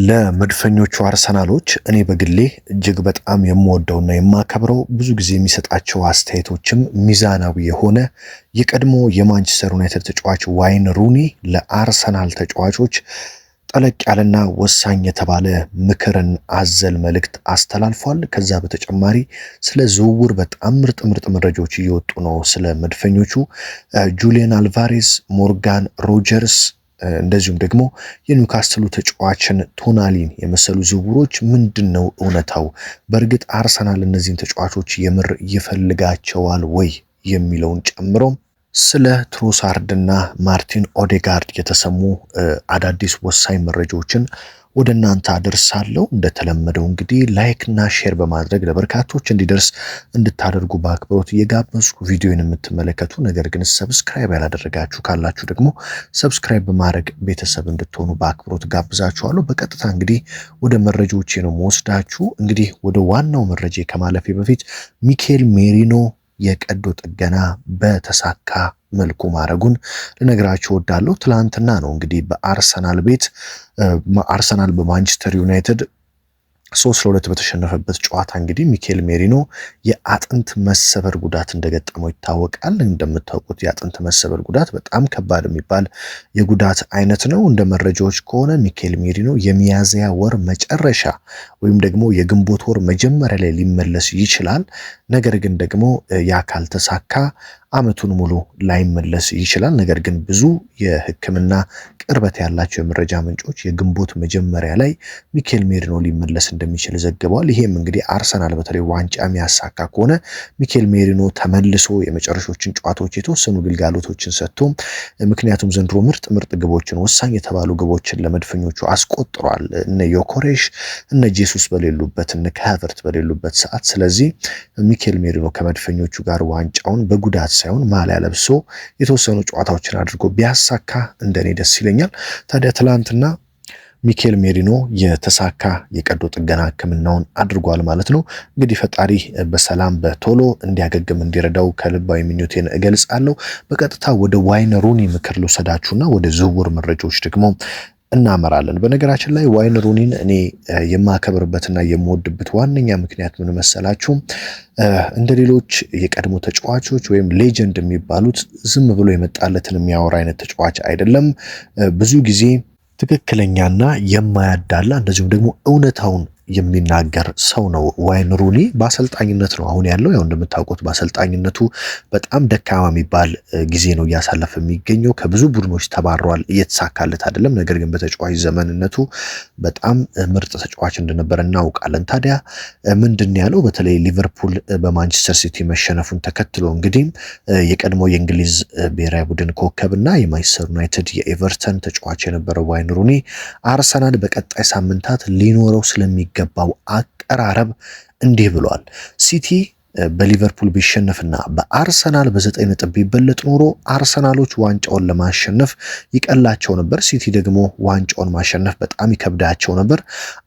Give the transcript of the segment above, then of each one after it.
ለመድፈኞቹ አርሰናሎች እኔ በግሌ እጅግ በጣም የምወደውና የማከብረው ብዙ ጊዜ የሚሰጣቸው አስተያየቶችም ሚዛናዊ የሆነ የቀድሞ የማንቸስተር ዩናይትድ ተጫዋች ዋይን ሩኒ ለአርሰናል ተጫዋቾች ጠለቅ ያለና ወሳኝ የተባለ ምክርን አዘል መልእክት አስተላልፏል። ከዛ በተጨማሪ ስለ ዝውውር በጣም ምርጥ መረጃዎች እየወጡ ነው። ስለ መድፈኞቹ ጁሊያን አልቫሬዝ፣ ሞርጋን ሮጀርስ እንደዚሁም ደግሞ የኒውካስትሉ ተጫዋችን ቶናሊን የመሰሉ ዝውውሮች ምንድነው እውነታው? በእርግጥ አርሰናል እነዚህን ተጫዋቾች የምር ይፈልጋቸዋል ወይ የሚለውን ጨምሮ ስለ ትሮሳርድና ማርቲን ኦዴጋርድ የተሰሙ አዳዲስ ወሳኝ መረጃዎችን ወደ እናንተ አደርሳለሁ። እንደተለመደው እንግዲህ ላይክ እና ሼር በማድረግ ለበርካቶች እንዲደርስ እንድታደርጉ በአክብሮት እየጋበዝኩ ቪዲዮን የምትመለከቱ ነገር ግን ሰብስክራይብ ያላደረጋችሁ ካላችሁ ደግሞ ሰብስክራይብ በማድረግ ቤተሰብ እንድትሆኑ በአክብሮት ጋብዛችኋለሁ። በቀጥታ እንግዲህ ወደ መረጃዎቼ ነው መወስዳችሁ። እንግዲህ ወደ ዋናው መረጃ ከማለፌ በፊት ሚኬል ሜሪኖ የቀዶ ጥገና በተሳካ መልኩ ማድረጉን ልነግራችሁ እወዳለሁ። ትላንትና ነው እንግዲህ በአርሰናል ቤት አርሰናል በማንቸስተር ዩናይትድ 3-2 በተሸነፈበት ጨዋታ እንግዲህ ሚኬል ሜሪኖ የአጥንት መሰበር ጉዳት እንደገጠመው ይታወቃል። እንደምታውቁት የአጥንት መሰበር ጉዳት በጣም ከባድ የሚባል የጉዳት አይነት ነው። እንደ መረጃዎች ከሆነ ሚኬል ሜሪኖ የሚያዝያ ወር መጨረሻ ወይም ደግሞ የግንቦት ወር መጀመሪያ ላይ ሊመለስ ይችላል። ነገር ግን ደግሞ ያ ካልተሳካ አመቱን ሙሉ ላይመለስ ይችላል። ነገር ግን ብዙ የሕክምና ቅርበት ያላቸው የመረጃ ምንጮች የግንቦት መጀመሪያ ላይ ሚኬል ሜሪኖ ሊመለስ እንደሚችል ዘግበዋል። ይሄም እንግዲህ አርሰናል በተለይ ዋንጫ የሚያሳካ ከሆነ ሚኬል ሜሪኖ ተመልሶ የመጨረሻዎችን ጨዋታዎች የተወሰኑ ግልጋሎቶችን ሰጥቶ ምክንያቱም ዘንድሮ ምርጥ ግቦችን ወሳኝ የተባሉ ግቦችን ለመድፈኞቹ አስቆጥሯል። እነ ዮኮሬሽ እነ ጄሱስ በሌሉበት እነ ካቨርት በሌሉበት ሰዓት። ስለዚህ ሚኬል ሜሪኖ ከመድፈኞቹ ጋር ዋንጫውን በጉዳት ሳይሆን ማሊያ ለብሶ የተወሰኑ ጨዋታዎችን አድርጎ ቢያሳካ እንደኔ ደስ ይለኛል። ታዲያ ትላንትና ሚኬል ሜሪኖ የተሳካ የቀዶ ጥገና ሕክምናውን አድርጓል ማለት ነው። እንግዲህ ፈጣሪ በሰላም በቶሎ እንዲያገግም እንዲረዳው ከልባዊ ምኞቴን እገልጻለሁ። በቀጥታ ወደ ዋይን ሩኒ ምክር ልውሰዳችሁና ወደ ዝውውር መረጃዎች ደግሞ እናመራለን። በነገራችን ላይ ዋይን ሩኒን እኔ የማከብርበትና የምወድበት ዋነኛ ምክንያት ምን መሰላችሁ? እንደ ሌሎች የቀድሞ ተጫዋቾች ወይም ሌጀንድ የሚባሉት ዝም ብሎ የመጣለትን የሚያወራ አይነት ተጫዋች አይደለም። ብዙ ጊዜ ትክክለኛና የማያዳላ እንደዚሁም ደግሞ እውነታውን የሚናገር ሰው ነው ዋይን ሩኒ። በአሰልጣኝነት ነው አሁን ያለው። ያው እንደምታውቁት በአሰልጣኝነቱ በጣም ደካማ የሚባል ጊዜ ነው እያሳለፈ የሚገኘው። ከብዙ ቡድኖች ተባሯል፣ እየተሳካለት አይደለም። ነገር ግን በተጫዋች ዘመንነቱ በጣም ምርጥ ተጫዋች እንደነበረ እናውቃለን። ታዲያ ምንድን ያለው በተለይ ሊቨርፑል በማንቸስተር ሲቲ መሸነፉን ተከትሎ እንግዲህ የቀድሞ የእንግሊዝ ብሔራዊ ቡድን ኮከብና የማንቸስተር ዩናይትድ የኤቨርተን ተጫዋች የነበረው ዋይን ሩኒ አርሰናል በቀጣይ ሳምንታት ሊኖረው ስለሚገባው አቀራረብ እንዲህ ብሏል። ሲቲ በሊቨርፑል ቢሸነፍና በአርሰናል በ9 ነጥብ ቢበለጥ ኖሮ አርሰናሎች ዋንጫውን ለማሸነፍ ይቀላቸው ነበር። ሲቲ ደግሞ ዋንጫውን ማሸነፍ በጣም ይከብዳቸው ነበር።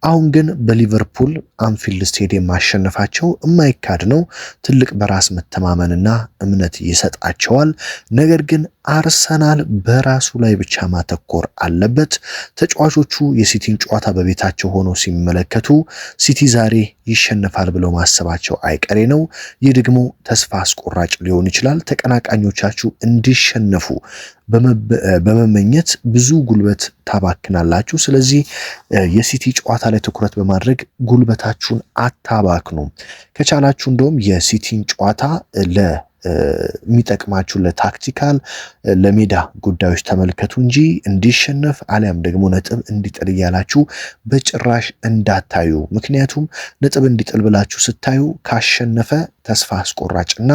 አሁን ግን በሊቨርፑል አንፊልድ ስቴዲየም ማሸነፋቸው የማይካድ ነው። ትልቅ በራስ መተማመንና እምነት ይሰጣቸዋል። ነገር ግን አርሰናል በራሱ ላይ ብቻ ማተኮር አለበት። ተጫዋቾቹ የሲቲን ጨዋታ በቤታቸው ሆነው ሲመለከቱ ሲቲ ዛሬ ይሸነፋል ብለው ማሰባቸው አይቀሬ ነው። ይህ ደግሞ ተስፋ አስቆራጭ ሊሆን ይችላል። ተቀናቃኞቻችሁ እንዲሸነፉ በመመኘት ብዙ ጉልበት ታባክናላችሁ። ስለዚህ የሲቲ ጨዋታ ላይ ትኩረት በማድረግ ጉልበታችሁን አታባክኑ። ከቻላችሁ እንደውም የሲቲን ጨዋታ የሚጠቅማችሁ ለታክቲካል ለሜዳ ጉዳዮች ተመልከቱ እንጂ እንዲሸነፍ አሊያም ደግሞ ነጥብ እንዲጥል እያላችሁ በጭራሽ እንዳታዩ። ምክንያቱም ነጥብ እንዲጥል ብላችሁ ስታዩ ካሸነፈ ተስፋ አስቆራጭና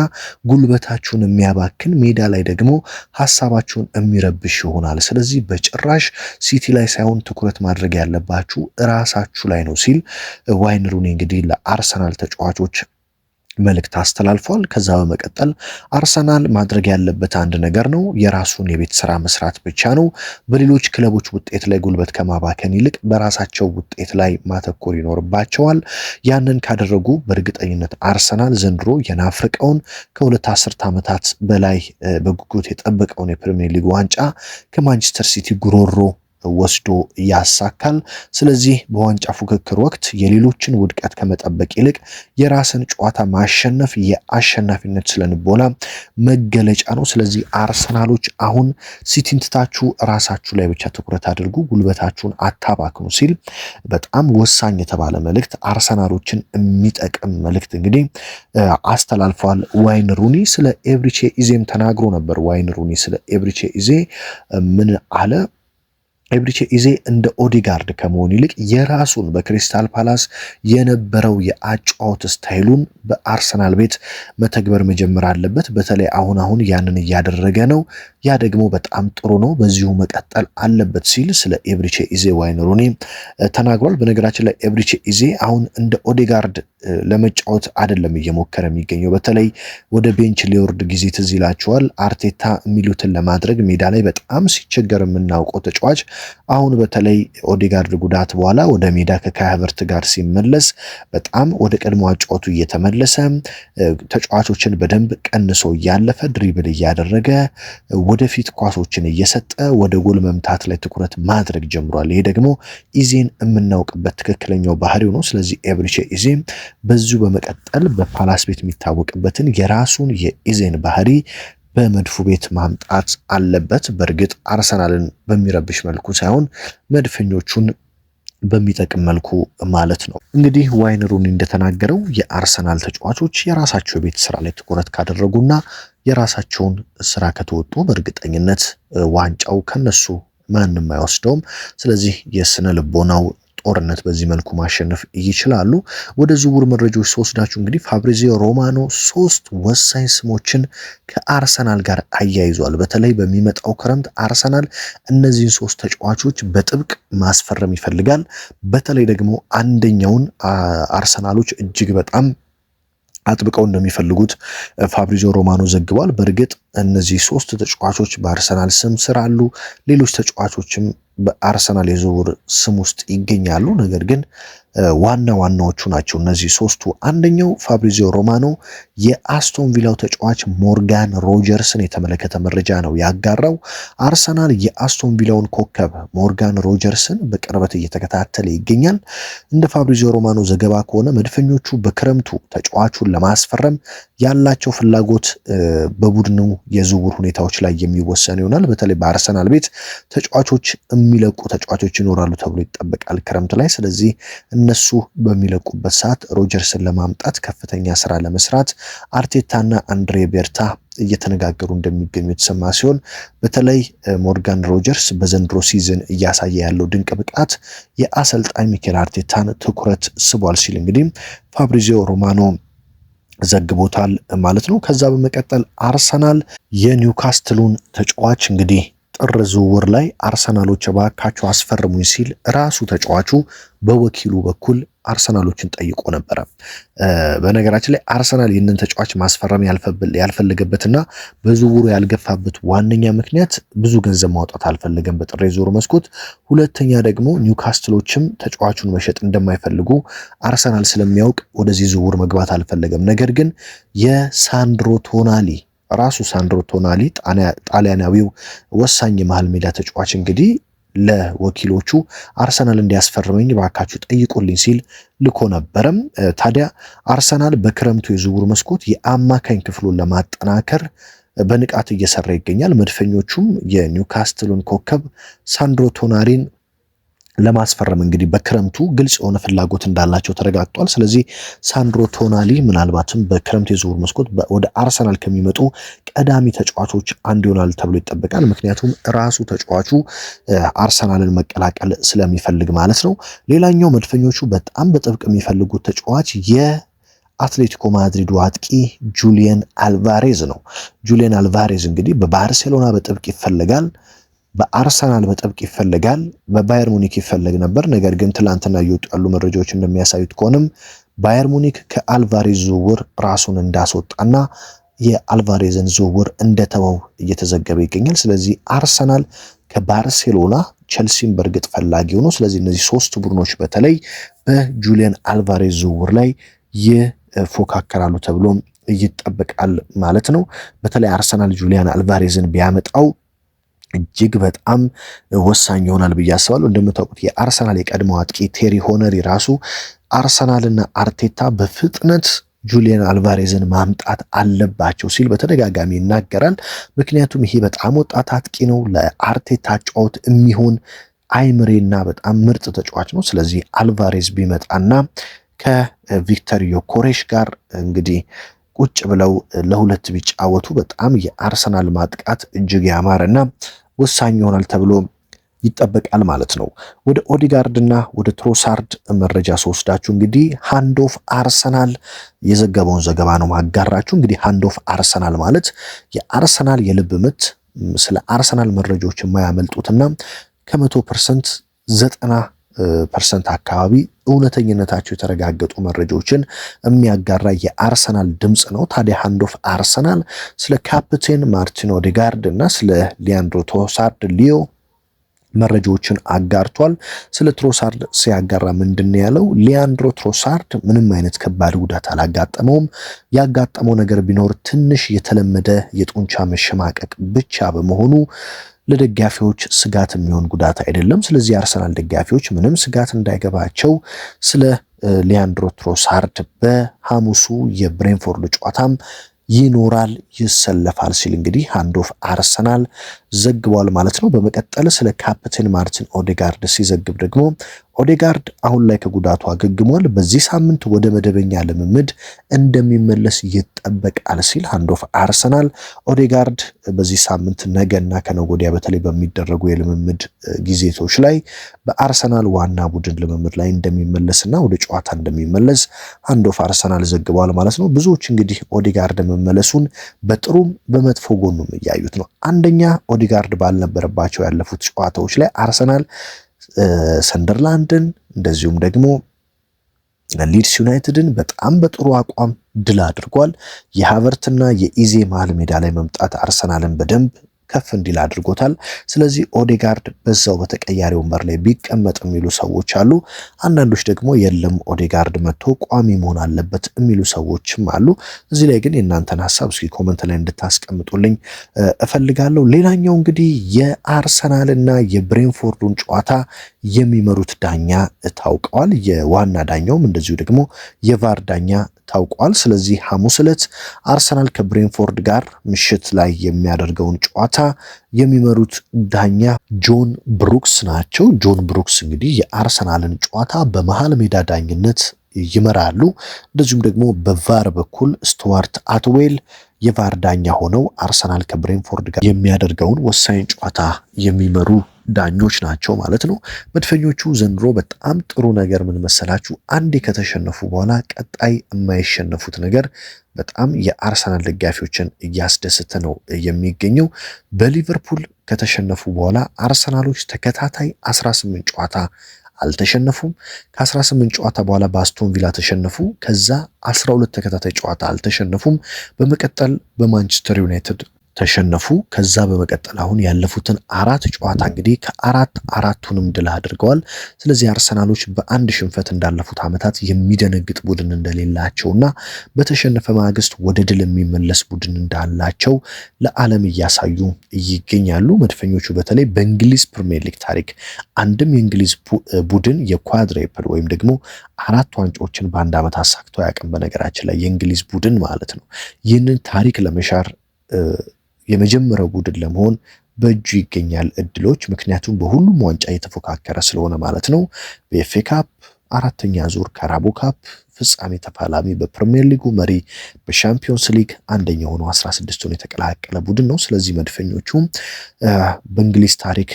ጉልበታችሁን የሚያባክን ሜዳ ላይ ደግሞ ሐሳባችሁን የሚረብሽ ይሆናል። ስለዚህ በጭራሽ ሲቲ ላይ ሳይሆን ትኩረት ማድረግ ያለባችሁ ራሳችሁ ላይ ነው ሲል ዋይን ሩኒ እንግዲህ ለአርሰናል ተጫዋቾች መልእክት አስተላልፏል። ከዛ በመቀጠል አርሰናል ማድረግ ያለበት አንድ ነገር ነው፣ የራሱን የቤት ስራ መስራት ብቻ ነው። በሌሎች ክለቦች ውጤት ላይ ጉልበት ከማባከን ይልቅ በራሳቸው ውጤት ላይ ማተኮር ይኖርባቸዋል። ያንን ካደረጉ በእርግጠኝነት አርሰናል ዘንድሮ የናፍቀውን ከሁለት አስርት ዓመታት በላይ በጉጉት የጠበቀውን የፕሪሚየር ሊግ ዋንጫ ከማንቸስተር ሲቲ ጉሮሮ ወስዶ ያሳካል። ስለዚህ በዋንጫ ፉክክር ወቅት የሌሎችን ውድቀት ከመጠበቅ ይልቅ የራስን ጨዋታ ማሸነፍ የአሸናፊነት ስለንቦና መገለጫ ነው። ስለዚህ አርሰናሎች አሁን ሲቲን ትታችሁ ራሳችሁ ላይ ብቻ ትኩረት አድርጉ፣ ጉልበታችሁን አታባክኑ ሲል በጣም ወሳኝ የተባለ መልእክት አርሰናሎችን የሚጠቅም መልእክት እንግዲህ አስተላልፈዋል። ዋይን ሩኒ ስለ ኤብሪቼ ኢዜም ተናግሮ ነበር። ዋይን ሩኒ ስለ ኤብሪቼ ኢዜ ምን አለ? ኤብሪቼ ኢዜ እንደ ኦዲጋርድ ከመሆን ይልቅ የራሱን በክሪስታል ፓላስ የነበረው የአጫዋት ስታይሉን በአርሰናል ቤት መተግበር መጀመር አለበት። በተለይ አሁን ያንን እያደረገ ነው። ያ ደግሞ በጣም ጥሩ ነው፣ በዚሁ መቀጠል አለበት ሲል ስለ ኤብሪቼ ኢዜ ዋይን ሩኒ ተናግሯል። በነገራችን ላይ ኤብሪቼ ኢዜ አሁን እንደ ኦዲጋርድ ለመጫወት አይደለም እየሞከረ የሚገኘው። በተለይ ወደ ቤንች ሊወርድ ጊዜ ትዝ ይላችኋል። አርቴታ የሚሉትን ለማድረግ ሜዳ ላይ በጣም ሲቸገር የምናውቀው ተጫዋች አሁን በተለይ ኦዲጋርድ ጉዳት በኋላ ወደ ሜዳ ከካይ ሃቨርትዝ ጋር ሲመለስ በጣም ወደ ቀድሞ አጫወቱ እየተመለሰ ተጫዋቾችን በደንብ ቀንሶ እያለፈ ድሪብል እያደረገ ወደፊት ኳሶችን እየሰጠ ወደ ጎል መምታት ላይ ትኩረት ማድረግ ጀምሯል። ይሄ ደግሞ ኢዜን የምናውቅበት ትክክለኛው ባህሪው ነው። ስለዚህ ኤብሪቼ ኢዜ በዚሁ በመቀጠል በፓላስ ቤት የሚታወቅበትን የራሱን የኢዜን ባህሪ በመድፉ ቤት ማምጣት አለበት። በእርግጥ አርሰናልን በሚረብሽ መልኩ ሳይሆን መድፈኞቹን በሚጠቅም መልኩ ማለት ነው። እንግዲህ ዋይን ሩኒ እንደተናገረው የአርሰናል ተጫዋቾች የራሳቸው የቤት ስራ ላይ ትኩረት ካደረጉና የራሳቸውን ስራ ከተወጡ በእርግጠኝነት ዋንጫው ከነሱ ማንም አይወስደውም። ስለዚህ የስነ ልቦናው ጦርነት በዚህ መልኩ ማሸነፍ ይችላሉ። ወደ ዝውውር መረጃዎች ስወስዳችሁ እንግዲህ ፋብሪዚዮ ሮማኖ 3 ወሳኝ ስሞችን ከአርሰናል ጋር አያይዟል። በተለይ በሚመጣው ክረምት አርሰናል እነዚህን 3 ተጫዋቾች በጥብቅ ማስፈረም ይፈልጋል። በተለይ ደግሞ አንደኛውን አርሰናሎች እጅግ በጣም አጥብቀው እንደሚፈልጉት ፋብሪዚዮ ሮማኖ ዘግቧል። በእርግጥ እነዚህ 3 ተጫዋቾች በአርሰናል ስም ስር አሉ። ሌሎች ተጫዋቾችም በአርሰናል የዝውውር ስም ውስጥ ይገኛሉ። ነገር ግን ዋናዎቹ ናቸው እነዚህ 3ቱ። አንደኛው ፋብሪዚዮ ሮማኖ የአስቶን ቪላው ተጫዋች ሞርጋን ሮጀርስን የተመለከተ መረጃ ነው ያጋራው። አርሰናል የአስቶን ቪላውን ኮከብ ሞርጋን ሮጀርስን በቅርበት እየተከታተለ ይገኛል። እንደ ፋብሪዚዮ ሮማኖ ዘገባ ከሆነ መድፈኞቹ በክረምቱ ተጫዋቹን ለማስፈረም ያላቸው ፍላጎት በቡድኑ የዝውውር ሁኔታዎች ላይ የሚወሰን ይሆናል። በተለይ በአርሰናል ቤት ተጫዋቾች የሚለቁ ተጫዋቾች ይኖራሉ ተብሎ ይጠበቃል ክረምት ላይ። ስለዚህ እነሱ በሚለቁበት ሰዓት ሮጀርስን ለማምጣት ከፍተኛ ስራ ለመስራት አርቴታና አንድሬ ቤርታ እየተነጋገሩ እንደሚገኙ የተሰማ ሲሆን በተለይ ሞርጋን ሮጀርስ በዘንድሮ ሲዝን እያሳየ ያለው ድንቅ ብቃት የአሰልጣኝ ሚኬል አርቴታን ትኩረት ስቧል ሲል እንግዲህ ፋብሪዚዮ ሮማኖ ዘግቦታል ማለት ነው። ከዛ በመቀጠል አርሰናል የኒውካስትሉን ተጫዋች እንግዲህ ጥር ዝውውር ላይ አርሰናሎች እባካችሁ አስፈርሙኝ ሲል ራሱ ተጫዋቹ በወኪሉ በኩል አርሰናሎችን ጠይቆ ነበረ። በነገራችን ላይ አርሰናል ይህንን ተጫዋች ማስፈረም ያልፈለገበትና በዝውውሩ ያልገፋበት ዋነኛ ምክንያት ብዙ ገንዘብ ማውጣት አልፈለገም በጥር የዝውውር መስኮት። ሁለተኛ ደግሞ ኒውካስትሎችም ተጫዋቹን መሸጥ እንደማይፈልጉ አርሰናል ስለሚያውቅ ወደዚህ ዝውውር መግባት አልፈለገም። ነገር ግን የሳንድሮ ቶናሊ ራሱ ሳንድሮ ቶናሊ ጣሊያናዊው ወሳኝ የመሃል ሜዳ ተጫዋች እንግዲህ ለወኪሎቹ አርሰናል እንዲያስፈርመኝ ባካችሁ ጠይቁልኝ ሲል ልኮ ነበረም። ታዲያ አርሰናል በክረምቱ የዝውውር መስኮት የአማካኝ ክፍሉን ለማጠናከር በንቃት እየሰራ ይገኛል። መድፈኞቹም የኒውካስትሉን ኮከብ ሳንድሮ ቶናሊን ለማስፈረም እንግዲህ በክረምቱ ግልጽ የሆነ ፍላጎት እንዳላቸው ተረጋግጧል። ስለዚህ ሳንድሮ ቶናሊ ምናልባትም በክረምት የዝውውር መስኮት ወደ አርሰናል ከሚመጡ ቀዳሚ ተጫዋቾች አንዱ ይሆናል ተብሎ ይጠበቃል። ምክንያቱም ራሱ ተጫዋቹ አርሰናልን መቀላቀል ስለሚፈልግ ማለት ነው። ሌላኛው መድፈኞቹ በጣም በጥብቅ የሚፈልጉት ተጫዋች አትሌቲኮ ማድሪዱ አጥቂ ጁሊየን አልቫሬዝ ነው። ጁሊየን አልቫሬዝ እንግዲህ በባርሴሎና በጥብቅ ይፈልጋል፣ በአርሰናል በጥብቅ ይፈልጋል፣ በባየር ሙኒክ ይፈልግ ነበር። ነገር ግን ትላንትና እየወጡ ያሉ መረጃዎች እንደሚያሳዩት ከሆነም ባየር ሙኒክ ከአልቫሬዝ ዝውውር ራሱን እንዳስወጣና የአልቫሬዝን ዝውውር እንደተወው እየተዘገበ ይገኛል። ስለዚህ አርሰናል ከባርሴሎና ቸልሲን በእርግጥ ፈላጊ ሆኖ ስለዚህ እነዚህ 3 ቡድኖች በተለይ በጁሊየን አልቫሬዝ ዝውውር ላይ ይፎካከራሉ ተብሎ ይጠበቃል ማለት ነው። በተለይ አርሰናል ጁሊያን አልቫሬዝን ቢያመጣው እጅግ በጣም ወሳኝ ይሆናል ብዬ አስባለሁ። እንደምታውቁት የአርሰናል የቀድሞ አጥቂ ቴሪ ሆነሪ ራሱ አርሰናልና አርቴታ በፍጥነት ጁሊያን አልቫሬዝን ማምጣት አለባቸው ሲል በተደጋጋሚ ይናገራል። ምክንያቱም ይሄ በጣም ወጣት አጥቂ ነው፣ ለአርቴታ ጨዋታ የሚሆን አይምሬና በጣም ምርጥ ተጫዋች ነው። ስለዚህ አልቫሬዝ ቢመጣና ከቪክተር ዮኮሬሽ ጋር እንግዲህ ቁጭ ብለው ለሁለት ቢጫወቱ በጣም የአርሰናል ማጥቃት እጅግ ያማረና ወሳኝ ይሆናል ተብሎ ይጠበቃል ማለት ነው። ወደ ኦዲጋርድና ወደ ትሮሳርድ መረጃ ስወስዳችሁ እንግዲህ ሃንድ ኦፍ አርሰናል የዘገበውን ዘገባ ነው ማጋራችሁ። እንግዲህ ሃንድ ኦፍ አርሰናል ማለት የአርሰናል የልብ ምት ስለ አርሰናል መረጃዎች የማያመልጡትና ከ100% 90% አካባቢ እውነተኝነታቸው የተረጋገጡ መረጃዎችን የሚያጋራ የአርሰናል ድምፅ ነው። ታዲያ ሃንድ ኦፍ አርሰናል ስለ ካፕቴን ማርቲን ኦዴጋርድ እና ስለ ሊያንድሮ ትሮሳርድ ሊዮ መረጃዎችን አጋርቷል። ስለ ትሮሳርድ ሲያጋራ ምንድን ያለው? ሊያንድሮ ትሮሳርድ ምንም አይነት ከባድ ጉዳት አላጋጠመውም። ያጋጠመው ነገር ቢኖር ትንሽ የተለመደ የጡንቻ መሸማቀቅ ብቻ በመሆኑ ለደጋፊዎች ስጋት የሚሆን ጉዳት አይደለም። ስለዚህ የአርሰናል ደጋፊዎች ምንም ስጋት እንዳይገባቸው ስለ ሊያንድሮ ትሮሳርድ በሐሙሱ የብሬንፎርድ ጨዋታም ይኖራል፣ ይሰለፋል ሲል እንግዲህ ሃንድ ኦፍ አርሰናል ዘግቧል ማለት ነው። በመቀጠል ስለ ካፕቴን ማርቲን ኦዴጋርድ ሲዘግብ ደግሞ ኦዴጋርድ አሁን ላይ ከጉዳቱ አገግሟል፣ በዚህ ሳምንት ወደ መደበኛ ልምምድ እንደሚመለስ ይጠበቃል ሲል ሃንድ ኦፍ አርሰናል ኦዴጋርድ በዚህ ሳምንት ነገና ከነገ ወዲያ በተለይ በሚደረጉ የልምምድ ጊዜቶች ላይ በአርሰናል ዋና ቡድን ልምምድ ላይ እንደሚመለስና ወደ ጨዋታ እንደሚመለስ ሃንድ ኦፍ አርሰናል ዘግቧል ማለት ነው። ብዙዎች እንግዲህ ኦዴጋርድ መመለሱን በጥሩም በመጥፎ ጎኑም እያዩት ነው። አንደኛ ኦዴጋርድ ባልነበረባቸው ያለፉት ጨዋታዎች ላይ አርሰናል ሰንደርላንድን እንደዚሁም ደግሞ ሊድስ ዩናይትድን በጣም በጥሩ አቋም ድል አድርጓል። የሃቨርትና የኢዜ መሃል ሜዳ ላይ መምጣት አርሰናልን በደንብ ከፍ እንዲል አድርጎታል። ስለዚህ ኦዴጋርድ በዛው በተቀያሪ ወንበር ላይ ቢቀመጥ የሚሉ ሰዎች አሉ። አንዳንዶች ደግሞ የለም ኦዴጋርድ መጥቶ ቋሚ መሆን አለበት የሚሉ ሰዎችም አሉ። እዚህ ላይ ግን የእናንተን ሀሳብ እስኪ ኮመንት ላይ እንድታስቀምጡልኝ እፈልጋለሁ። ሌላኛው እንግዲህ የአርሰናልና የብሬንፎርዱን ጨዋታ የሚመሩት ዳኛ ታውቀዋል። የዋና ዳኛውም እንደዚሁ ደግሞ የቫር ዳኛ ታውቋል። ስለዚህ ሐሙስ ዕለት አርሰናል ከብሬንፎርድ ጋር ምሽት ላይ የሚያደርገውን ጨዋታ የሚመሩት ዳኛ ጆን ብሩክስ ናቸው። ጆን ብሩክስ እንግዲህ የአርሰናልን ጨዋታ በመሃል ሜዳ ዳኝነት ይመራሉ። እንደዚሁም ደግሞ በቫር በኩል ስቱዋርት አትዌል የቫር ዳኛ ሆነው አርሰናል ከብሬንፎርድ ጋር የሚያደርገውን ወሳኝ ጨዋታ የሚመሩ ዳኞች ናቸው ማለት ነው። መድፈኞቹ ዘንድሮ በጣም ጥሩ ነገር ምን መሰላችሁ? አንዴ ከተሸነፉ በኋላ ቀጣይ የማይሸነፉት ነገር በጣም የአርሰናል ደጋፊዎችን እያስደሰተ ነው የሚገኘው። በሊቨርፑል ከተሸነፉ በኋላ አርሰናሎች ተከታታይ 18 ጨዋታ አልተሸነፉም። ከ18 ጨዋታ በኋላ በአስቶን ቪላ ተሸነፉ። ከዛ 12 ተከታታይ ጨዋታ አልተሸነፉም። በመቀጠል በማንቸስተር ዩናይትድ ተሸነፉ። ከዛ በመቀጠል አሁን ያለፉትን 4 ጨዋታ እንግዲህ ከአራቱንም ድል አድርገዋል። ስለዚህ አርሰናሎች በአንድ ሽንፈት እንዳለፉት ዓመታት የሚደነግጥ ቡድን እንደሌላቸውና በተሸነፈ ማግስት ወደ ድል የሚመለስ ቡድን እንዳላቸው ለዓለም እያሳዩ ይገኛሉ። መድፈኞቹ በተለይ በእንግሊዝ ፕሪሚየር ሊግ ታሪክ አንድም የእንግሊዝ ቡድን የኳድሬፕል ወይም ደግሞ 4 ዋንጫዎችን በአንድ ዓመት አሳክቶ አያውቅም። በነገራችን ላይ የእንግሊዝ ቡድን ማለት ነው። ይህንን ታሪክ ለመሻር የመጀመሪያው ቡድን ለመሆን በእጁ ይገኛል እድሎች። ምክንያቱም በሁሉም ዋንጫ የተፎካከረ ስለሆነ ማለት ነው። በኤፍኤ ካፕ 4ኛ ዙር፣ ካራቦ ካፕ ፍጻሜ ተፋላሚ፣ በፕሪሚየር ሊጉ መሪ፣ በሻምፒዮንስ ሊግ አንደኛ ሆኖ 16ቱን የተቀላቀለ ቡድን ነው። ስለዚህ መድፈኞቹ በእንግሊዝ ታሪክ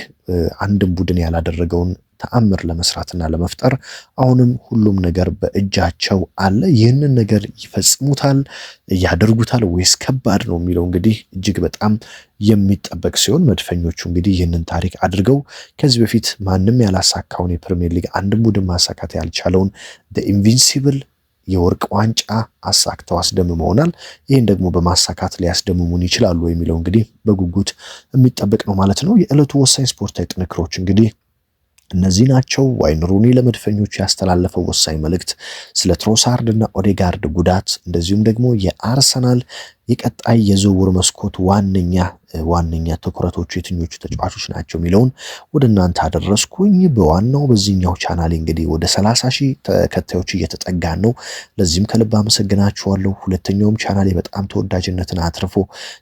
አንድም ቡድን ያላደረገውን ተአምር ለመስራትና ለመፍጠር አሁንም ሁሉም ነገር በእጃቸው አለ። ይህንን ነገር ይፈጽሙታል፣ ያደርጉታል ወይስ ከባድ ነው የሚለው እንግዲህ እጅግ በጣም የሚጠበቅ ሲሆን መድፈኞቹ እንግዲህ ይህንን ታሪክ አድርገው ከዚህ በፊት ማንም ያላሳካውን የፕሪሚየር ሊግ አንድም ቡድን ማሳካት ያልቻለውን ኢንቪንሲብል የወርቅ ዋንጫ አሳክተው አስደምመውናል። ይህን ደግሞ በማሳካት ሊያስደምሙን ይችላሉ የሚለው እንግዲህ በጉጉት የሚጠበቅ ነው ማለት ነው። የዕለቱ ወሳኝ ስፖርታዊ ጥንክሮች እንግዲህ እነዚህ ናቸው። ዋይን ሩኒ ለመድፈኞቹ ያስተላለፈው ወሳኝ መልእክት፣ ስለ ትሮሳርድ እና ኦዴጋርድ ጉዳት፣ እንደዚሁም ደግሞ የአርሰናል የቀጣይ የዝውውር መስኮት ዋነኛ ትኩረቶች የትኞቹ ተጫዋቾች ናቸው የሚለውን ወደ እናንተ አደረስኩኝ። በዋናው በዚህኛው ቻናል እንግዲህ ወደ 30,000 ተከታዮች እየተጠጋን ነው። ለዚህም ከልብ አመሰግናችኋለሁ። ሁለተኛውም ቻናሌ በጣም ተወዳጅነትን አትርፎ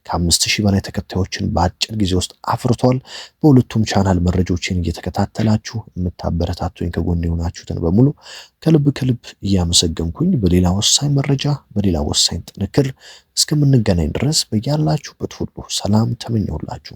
ከ5,000 በላይ ተከታዮችን በአጭር ጊዜ ውስጥ አፍርቷል። በሁለቱም ቻናል መረጃዎችን እየተከታተላችሁ የምታበረታቱኝ ከጎን የሆናችሁትን በሙሉ ከልብ እያመሰገንኩኝ በሌላ ወሳኝ መረጃ በሌላ ወሳኝ ጥንክር እስከምንገናኝ ድረስ በያላችሁበት ሁሉ ሰላም ተመኘሁላችሁ።